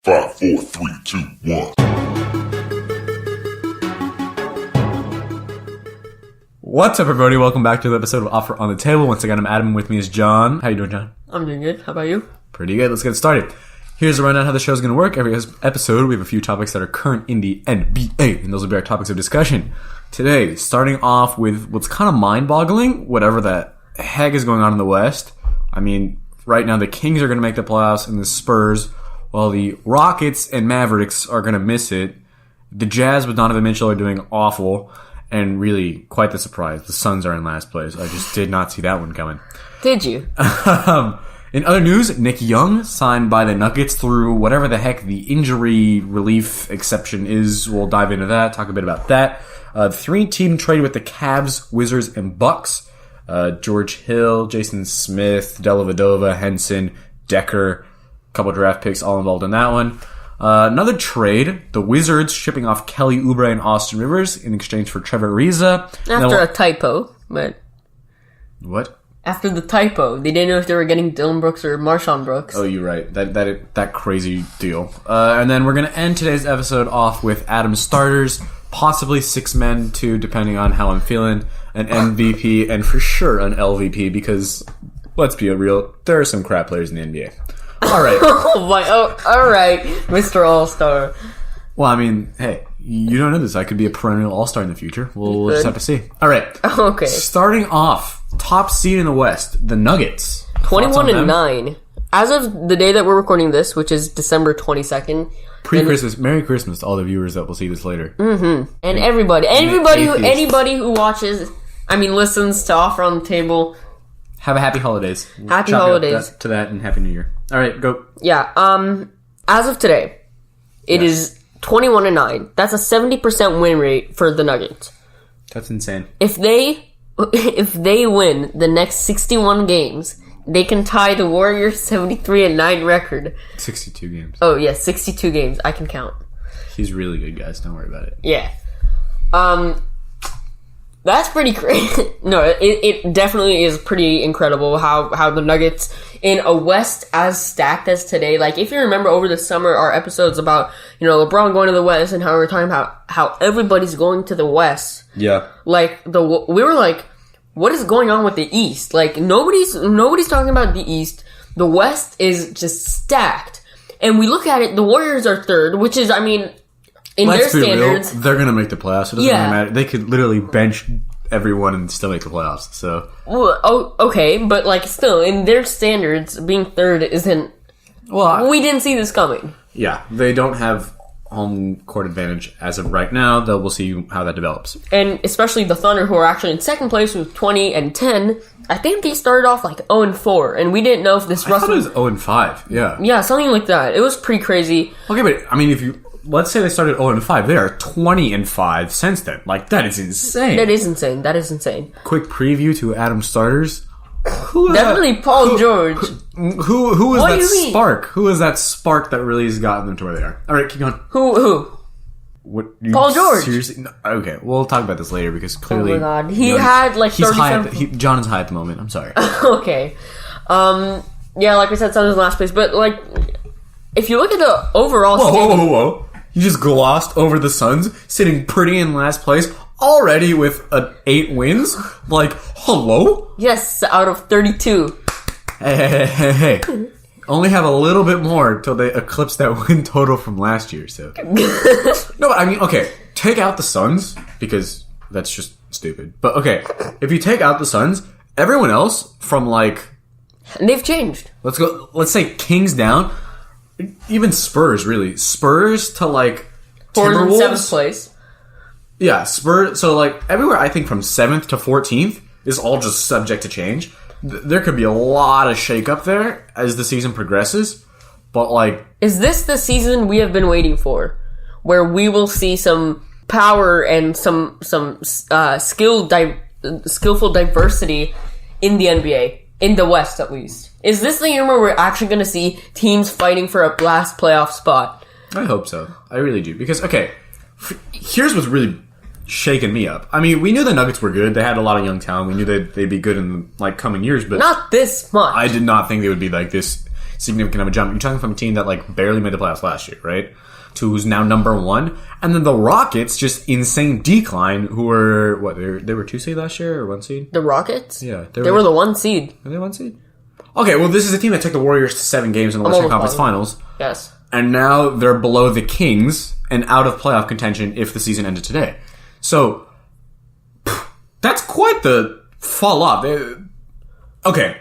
5, 4, 3, 2, 1. What's up, everybody? Welcome back to the episode of Offer on the Table. Once again, I'm Adam. With me is John. How you doing, John? I'm doing good. How about you? Pretty good. Let's get started. Here's a rundown how the show's going to work. Every episode, we have a few topics that are current in the NBA, and those will be our topics of discussion. Today, starting off with what's kind of mind-boggling, whatever the heck is going on in the West. I mean, right now the Kings are going to make the playoffs, and the Spurs, while the Rockets and Mavericks are going to miss it. The Jazz with Donovan Mitchell are doing awful, and really quite the surprise. The Suns are in last place. I just did not see that one coming. Did you? In other news, Nick Young signed by the Nuggets through whatever the heck the injury relief exception is. We'll dive into that, talk a bit about that. The three-team trade with the Cavs, Wizards, and Bucks. George Hill, Jason Smith, Dellavedova, Henson, Decker, a couple draft picks all involved in that one. Another trade, the Wizards shipping off Kelly Oubre and Austin Rivers in exchange for Trevor Ariza. After a typo, but... What? After the typo. They didn't know if they were getting Dylan Brooks or Marshawn Brooks. Oh, you're right. That crazy deal. And then we're going to end today's episode off with Adam's starters, possibly 6 men too, depending on how I'm feeling, an MVP, and for sure an LVP, because, let's be real, there are some crap players in the NBA. All right. All right, Mr. All-Star. Well, I mean, hey, you don't know this. I could be a perennial all-star in the future. We'll just have to see. All right. Okay. Starting off, top seed in the West, the Nuggets. 21-9. As of the day that we're recording this, which is December 22nd. Pre-Christmas. Merry Christmas to all the viewers that will see this later. Mm-hmm. And anybody who watches, listens to Offer on the Table. Have a happy holidays. Happy holidays. To that and Happy New Year. All right, go. Yeah. As of today, it is 21-9. That's a 70% win rate for the Nuggets. That's insane. If they win the next 61 games, they can tie the Warriors' 73-9 record. 62 games. Oh yeah, 62 games. I can count. He's really good, guys. Don't worry about it. Yeah. That's pretty crazy. No, it definitely is pretty incredible how the Nuggets in a West as stacked as today. Like, if you remember over the summer, our episodes about, LeBron going to the West and how we were talking about how everybody's going to the West. Yeah. Like, we were like, what is going on with the East? Like, nobody's talking about the East. The West is just stacked. And we look at it, the Warriors are third, which is, in Let's their be standards, real, they're going to make the playoffs. It doesn't really matter. They could literally bench everyone and still make the playoffs. So, okay, but still, in their standards, being third isn't. Well, we didn't see this coming. Yeah, they don't have home court advantage as of right now. Though we'll see how that develops. And especially the Thunder, who are actually in second place with 20-10. I think they started off 0-4, and we didn't know if this. I thought it was 0-5. Yeah, something like that. It was pretty crazy. Okay, but if you. Let's say they started 0-5. They are 20-5 since then. That is insane. That is insane. Quick preview to Adam's starters. Definitely Paul George. Who is that spark? Who is that spark that really has gotten them to where they are? All right, keep going. Who? What? Paul George. Seriously? No, okay, we'll talk about this later because clearly. Oh my god, he had he's high. John is high at the moment. I'm sorry. Okay. Yeah, like we said, Suns in last place, but if you look at the overall. Whoa! You just glossed over the Suns, sitting pretty in last place already with 8 wins? Hello? Yes, out of 32. Hey. Only have a little bit more till they eclipse that win total from last year, so. No, okay, take out the Suns, because that's just stupid. But, okay, if you take out the Suns, everyone else from, they've changed. Let's say Kings down. Even Spurs, really. Spurs to, Fourth Timberwolves. and 7th place. Yeah, Spurs. So, everywhere I think from 7th to 14th is all just subject to change. There could be a lot of shakeup there as the season progresses. But, is this the season we have been waiting for? Where we will see some power and some skillful diversity in the NBA. In the West, at least. Is this the year where we're actually going to see teams fighting for a last playoff spot? I hope so. I really do. Because, okay, here's what's really shaking me up. We knew the Nuggets were good. They had a lot of young talent. We knew they'd be good in, coming years. But not this much. I did not think they would be like this. significant of a jump. You're talking from a team that like barely made the playoffs last year, right? To who's now number 1, and then the Rockets just insane decline. Who were what? They were 2 seed last year or 1 seed? The Rockets? Yeah, they were the 1 seed. Were they 1 seed? Okay, well this is a team that took the Warriors to 7 games in the Western Conference Finals. Yes, and now they're below the Kings and out of playoff contention if the season ended today. So that's quite the fall off. Okay.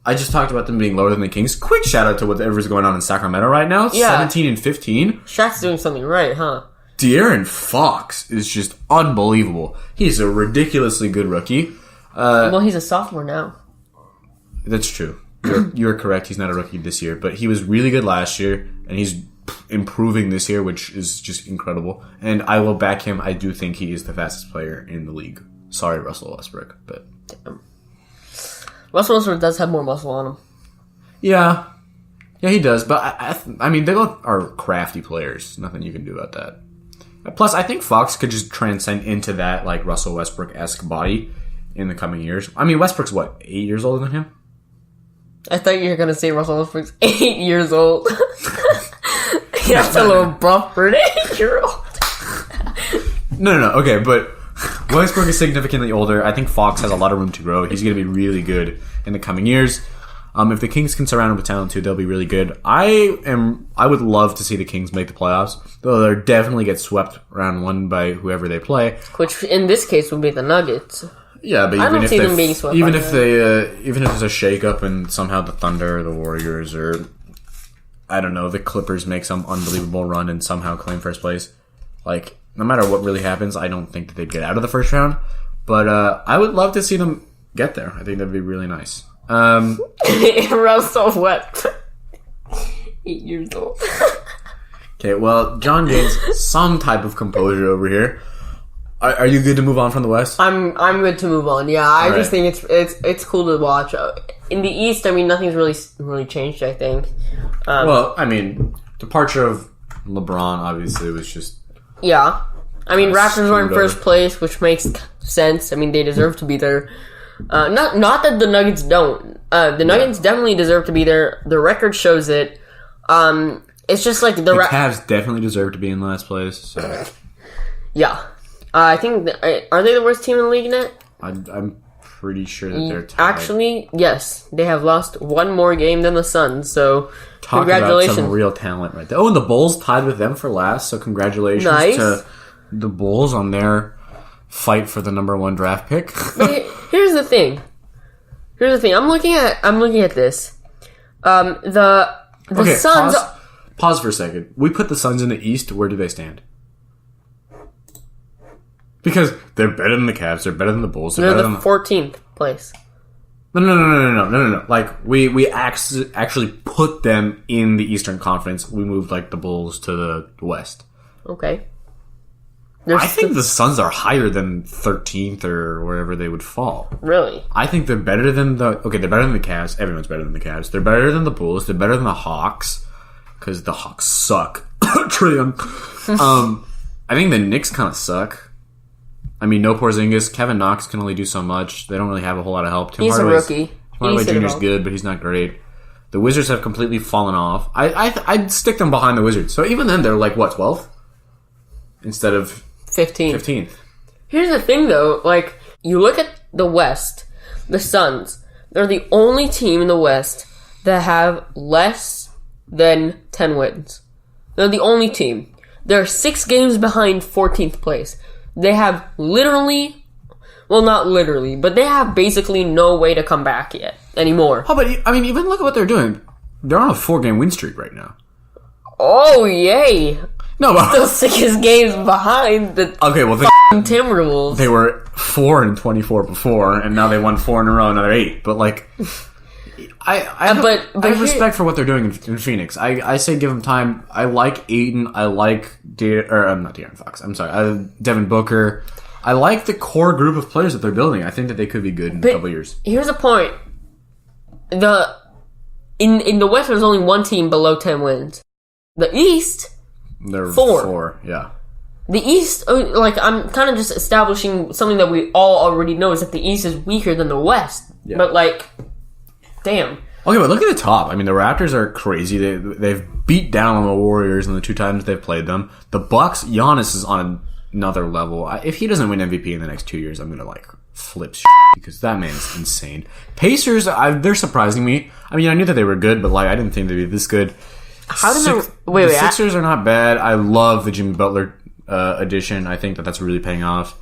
I just talked about them being lower than the Kings. Quick shout out to whatever's going on in Sacramento right now. Yeah. 17 and 15. Shaq's doing something right, huh? De'Aaron Fox is just unbelievable. He's a ridiculously good rookie. Well, he's a sophomore now. That's true. You're correct. He's not a rookie this year, but he was really good last year, and he's improving this year, which is just incredible. And I will back him. I do think he is the fastest player in the league. Sorry, Russell Westbrook, but... Damn. Russell Westbrook does have more muscle on him. Yeah, he does. But I mean, they both are crafty players. Nothing you can do about that. Plus, I think Fox could just transcend into that like Russell Westbrook-esque body in the coming years. I mean, Westbrook's what, 8 years older than him? I thought you were gonna say Russell Westbrook's 8 years old. That's a little buff for an 8-year-old. No. Okay, but. Westbrook is significantly older. I think Fox has a lot of room to grow. He's going to be really good in the coming years. If the Kings can surround him with talent too, they'll be really good. I would love to see the Kings make the playoffs, though they'll definitely get swept round 1 by whoever they play. Which in this case would be the Nuggets. Yeah, but I don't see them being swept. Even if there's a shakeup and somehow the Thunder or the Warriors or I don't know, the Clippers make some unbelievable run and somehow claim first place, like. No matter what really happens, I don't think that they'd get out of the first round. But I would love to see them get there. I think that'd be really nice. Russell Westbrook. 8 years old. Okay, well, John gains some type of composure over here. Are you good to move on from the West? I'm good to move on. Yeah, I just think it's cool to watch. In the East, I mean, nothing's really changed. I think. Well, I mean, departure of LeBron obviously was just. Yeah. I mean, Raptors are in first place, which makes sense. I mean, they deserve to be there. Not that the Nuggets don't. The Nuggets definitely deserve to be there. The record shows it. It's just like the Cavs definitely deserve to be in last place. So. Yeah. I think... are they the worst team in the league net? I'm pretty sure that they're tied. Actually, yes. They have lost one more game than the Suns, so... Talk congratulations. About some real talent right there. Oh, and the Bulls tied with them for last, so congratulations to the Bulls on their fight for the number 1 draft pick. Here's the thing. I'm looking at this. The Suns. Pause for a second. We put the Suns in the East. Where do they stand? Because they're better than the Cavs. They're better than the Bulls. They're the 14th place. No. Like, we actually put them in the Eastern Conference. We moved, like, the Bulls to the West. Okay. I think the Suns are higher than 13th or wherever they would fall. Really? I think they're better than they're better than the Cavs. Everyone's better than the Cavs. They're better than the Bulls. They're better than the Hawks. Because the Hawks suck. Trillion. I think the Knicks kind of suck. I mean, no Porzingis. Kevin Knox can only do so much. They don't really have a whole lot of help. He's a rookie. Tim Hardaway Jr. is good, but he's not great. The Wizards have completely fallen off. I'd stick them behind the Wizards. So even then, they're like, what, 12th? Instead of 15th. Here's the thing, though. Like, you look at the West, the Suns. They're the only team in the West that have less than 10 wins. They're the only team. They're 6 games behind 14th place. They have literally, well, not literally, but they have basically no way to come back yet anymore. Oh, but I mean, even look at what they're doing. They're on a 4-game win streak right now. Oh, yay. No, but still 6 games behind the Timberwolves. They were 4-24 before, and now they won 4 in a row, another 8. But like, I have respect for what they're doing in Phoenix. I say give them time. I like Aiden. I like not De'Aaron Fox. I'm sorry. Devin Booker. I like the core group of players that they're building. I think that they could be good in a couple of years. Here's a point. In the West, there's only one team below 10 wins. The East, they're 4. 4, yeah. The East, like, I'm kind of just establishing something that we all already know, is that the East is weaker than the West. Yeah. But, like, damn. Okay, but look at the top. I mean, the Raptors are crazy. They've beat down on the Warriors in the 2 times they've played them. The Bucks, Giannis is on another level. If he doesn't win MVP in the next 2 years, I'm gonna flip because that man is insane. Pacers, they're surprising me. I mean, I knew that they were good, but I didn't think they'd be this good. How did the Sixers are not bad. I love the Jimmy Butler addition. I think that's really paying off.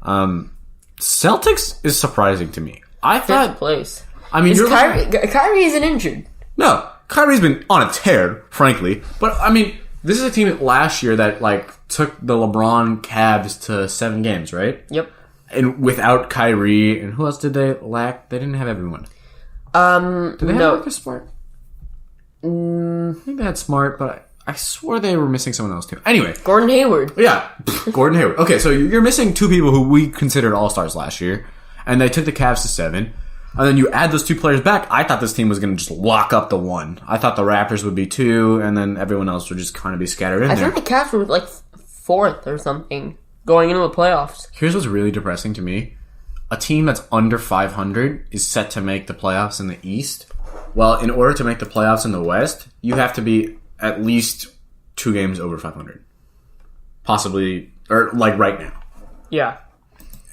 Celtics is surprising to me. I thought place. I mean, Kyrie isn't injured. No, Kyrie's been on a tear, frankly. But I mean, this is a team last year that took the LeBron Cavs to 7 games, right? Yep. And without Kyrie, and who else did they lack? They didn't have everyone. Did they have Marcus Smart? I think they had Smart, but I swore they were missing someone else too. Anyway, Gordon Hayward. Yeah, Gordon Hayward. Okay, so you're missing 2 people who we considered all-stars last year, and they took the Cavs to 7. And then you add those 2 players back. I thought this team was going to just lock up the 1. I thought the Raptors would be 2, and then everyone else would just kind of be scattered in there. I think the Cavs were 4th or something going into the playoffs. Here's what's really depressing to me. A team that's under 500 is set to make the playoffs in the East. Well, in order to make the playoffs in the West, you have to be at least 2 games over 500. Possibly, or right now. Yeah.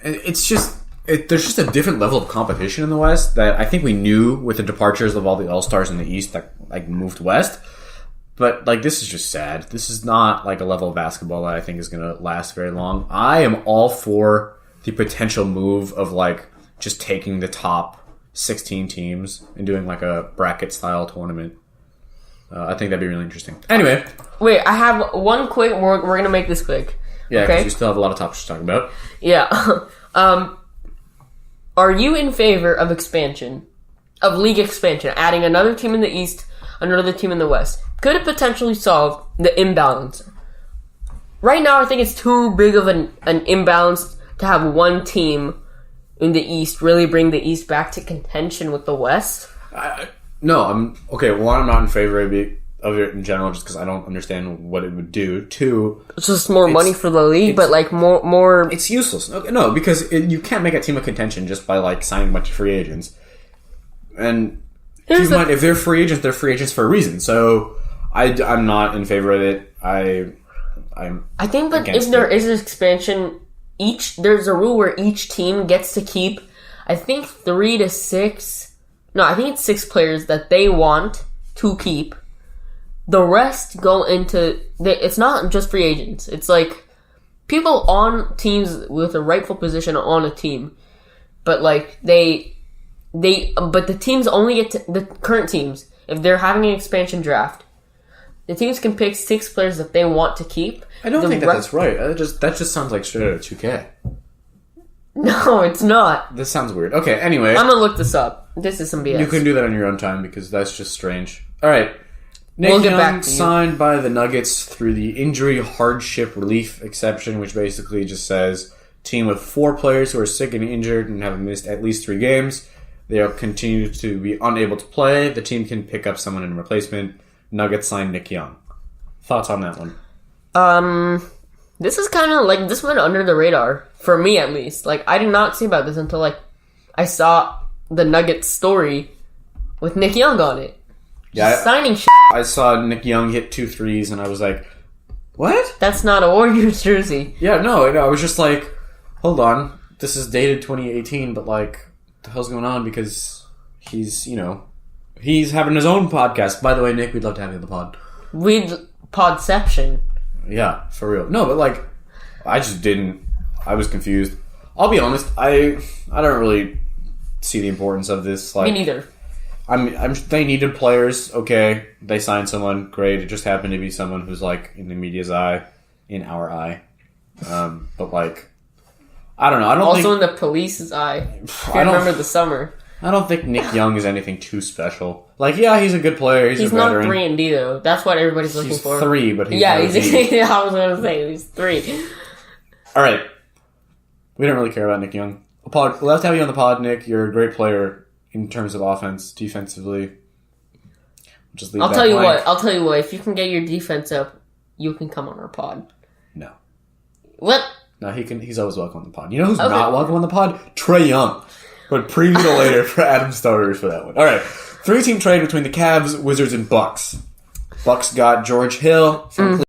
It's just... there's just a different level of competition in the West that I think we knew with the departures of all the All-Stars in the East that moved West. But this is just sad. This is not a level of basketball that I think is going to last very long. I am all for the potential move of just taking the top 16 teams and doing a bracket style tournament. I think that'd be really interesting. Anyway. Wait, I have one quick, we're going to make this quick. Yeah, because we still have a lot of topics to talk about. Yeah. Are you in favor of expansion? Of league expansion? Adding another team in the East, another team in the West? Could it potentially solve the imbalance? Right now, I think it's too big of an imbalance to have one team in the East really bring the East back to contention with the West. No, I'm not in favor of it in general, just because I don't understand what it would do. 2, it's just more money for the league, but more. It's useless. No, because you can't make a team of contention just by signing a bunch of free agents. And keep in mind, if they're free agents, they're free agents for a reason. So I'm not in favor of it. I think, but if there is an expansion, there's a rule where each team gets to keep, I think 3 to 6. No, I think it's 6 players that they want to keep. The rest go into... It's not just free agents. It's people on teams with a rightful position on a team. But but the teams only get to... The current teams, if they're having an expansion draft, the teams can pick 6 players that they want to keep. I don't think that's right. That just sounds like straight out of 2K. No, it's not. This sounds weird. Okay, anyway. I'm gonna look this up. This is some BS. You can do that on your own time because that's just strange. Alright. Nick Young signed by the Nuggets through the injury hardship relief exception, which basically just says team with 4 players who are sick and injured and have missed at least 3 games. They'll continue to be unable to play. The team can pick up someone in replacement. Nuggets signed Nick Young. Thoughts on that one? This is kind of this went under the radar for me at least. I did not see about this until I saw the Nuggets story with Nick Young on it. Yeah, signing shit. I saw Nick Young hit 2 threes, and I was like, what? That's not a Warriors jersey. Yeah, no, I was just like, hold on. This is dated 2018, but what the hell's going on? Because he's having his own podcast. By the way, Nick, we'd love to have you on the pod. Podception. Yeah, for real. No, but I just didn't. I was confused. I'll be honest. I don't really see the importance of this. Me neither. They needed players. Okay, they signed someone. Great. It just happened to be someone who's in the media's eye, in our eye. But I don't know. I don't also think, in the police's eye. I remember the summer. I don't think Nick Young is anything too special. Yeah, he's a good player. He's a veteran. Not 3-and-D though. That's what everybody's looking for. He's 3, but he's I was gonna say he's 3. All right. We don't really care about Nick Young. We'll have to have you on the pod, Nick. You're a great player in terms of offense, defensively. Just leave I'll tell you what. If you can get your defense up, you can come on our pod. No. What? No, he's always welcome on the pod. You know who's not welcome on the pod? Trae Young. But preview to later for Adam starters for that one. All right. Three-team trade between the Cavs, Wizards, and Bucks. Bucks got George Hill from